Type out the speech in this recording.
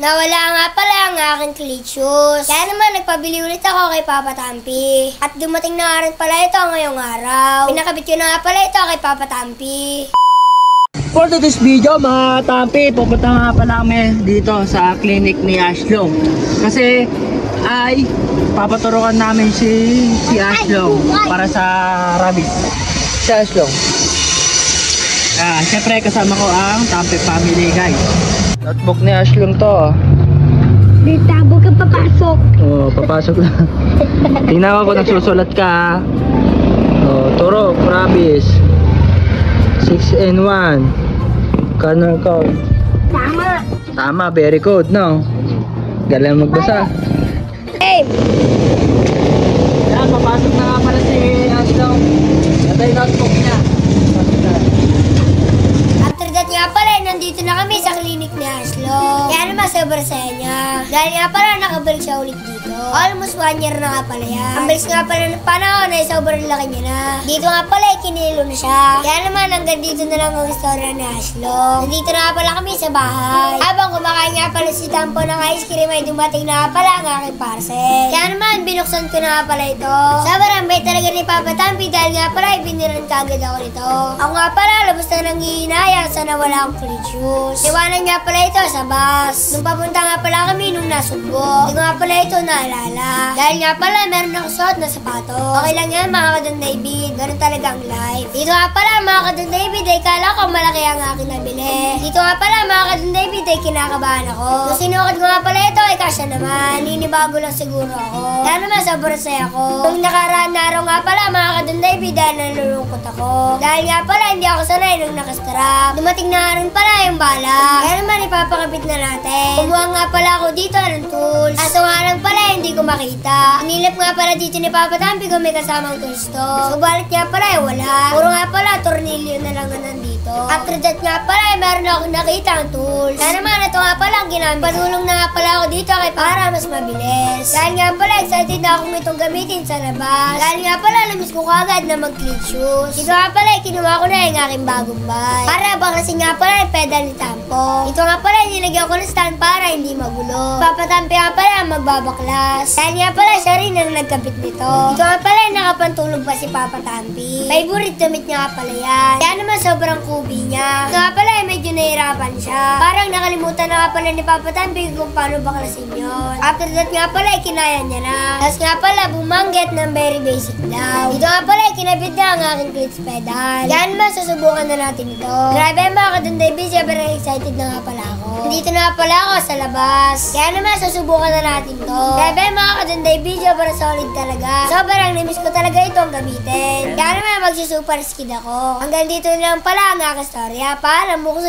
Nawala nga pala ang aking clutch shoes. Kaya naman nagpabili ulit ako kay Papa Tampi. At dumating na nga rin pala ito ngayong araw. Pinakabit ko na nga pala ito kay Papa Tampi. For today's video mga Tampi, pupunta nga pala kami dito sa clinic ni Ashlong. Kasi ay papaturukan namin si Ashlong para sa rabies. Si Ashlong. Siyempre kasama ko ang Tampi family guys. Notebook ni Ashlong to. Di tabo ka papasok. Oo, papasok na. Tingnan ko kung nagsusulat ka. Turo, rabies. 6N1. Corner code. Tama. Tama, very good, no? Galing magbasa. Hey! Yan, papasok na nga pala si Ashlong. Ito yung notebook niya. After that nga pala, nandito na kami sa clinic ni Ashlong. Kaya naman sobrang saya niya. Dahil nga pala nakabalik siya ulit dito. Almost 1 year na nga pala yan. Ang bilis nga pala ng panahon ay sobrang laki niya na. Dito nga pala ay kinilo na siya. Kaya naman hanggang dito na lang ang istorya ni Ashlong. Nandito na nga pala kami sa bahay. Habang kumakain nga pala si Tampo ng ice cream ay dumating na nga pala ang aking parcel. Kaya naman binuksan ko na nga pala ito. Sobrang bait talaga ni Papa Tampi dahil nga pala ay biniran kagad ako nito. Ako nga pala labas na nang hihinayang sana wala akong clutch shoes. Iwanan nga pala ito sa bus. Nung papunta nga pala kami nung nasugbo. Hindi nga pala ito naalala. Dahil nga pala meron akong suot na sapatos. Okay lang yan mga Kadon David. Ganun talaga ang life. Dito nga pala mga Kadon David ay kala ko malaki ang aking nabili. Dito nga pala mga Kadon David ay kinakabahan ako. Nung sinukad ko nga pala ito ay kasya naman. Ninibago lang siguro ako. Kaya naman sobrang saya ko. Nung nakaraan na araw nga pala mga Kadon David dahil nalulungkot ako. Dahil nga pala hindi ako sanay nung nakastrap. Dumating na rin pala yung bala. Kaya naman ipapakabit na natin. Kumuha nga pala ako dito ng tools. Aso nga lang pala hindi ko makita. Inilap nga pala dito ni Papa Tampi kung may kasamang tools to. Subalit nga pala ay wala. Puro nga pala tornilyo na lang na nandito. After that nga pala ay meron akong nakita ang tools. Kaya naman ito nga pala ang ginamit. Patulong na nga pala ako dito kay para mas mabilis. Dahil nga pala excited na akong itong gamitin sa labas. Dahil nga pala namiss ko kagad na mag-clutch shoes. Dito nga pala ay kinuha ko na yung aking bagong bike. Para baklasin nga pala yung pedal ni Tampo. Ito nga pala nilagyan ko ng stand para hindi magulo. Papa Tampi nga pala ang magbabaklas. Dahil nga pala siya rin ang nagkabit nito. Ito nga pala nakapantulog pa si Papa Tampi. Favorite damit niya nga pala yan. Kaya naman sobrang kubi niya. Ito nga pala medyo nahirapan siya. Parang nakalimutan na nga pala ni Papa Tampi kung paano baklasin yun. After that nga pala kinaya niya na. Tapos nga pala bumanggit ng very basic daw. Ito nga pala kinabit na ang aking clutch pedal. Kaya naman susubukan na natin ito. Grabe mga Kadon David, sobrang excited na nga pala ako. Nandito na nga pala ako sa labas. Kaya naman susubukan na natin to. Grabe mga Kadon David, sobrang solid talaga. Sobrang namiss ko talaga itong gamitin. Kaya naman magsusuper skid ako. Hanggang dito na lang pala ang aking storya. Paalam mo ko.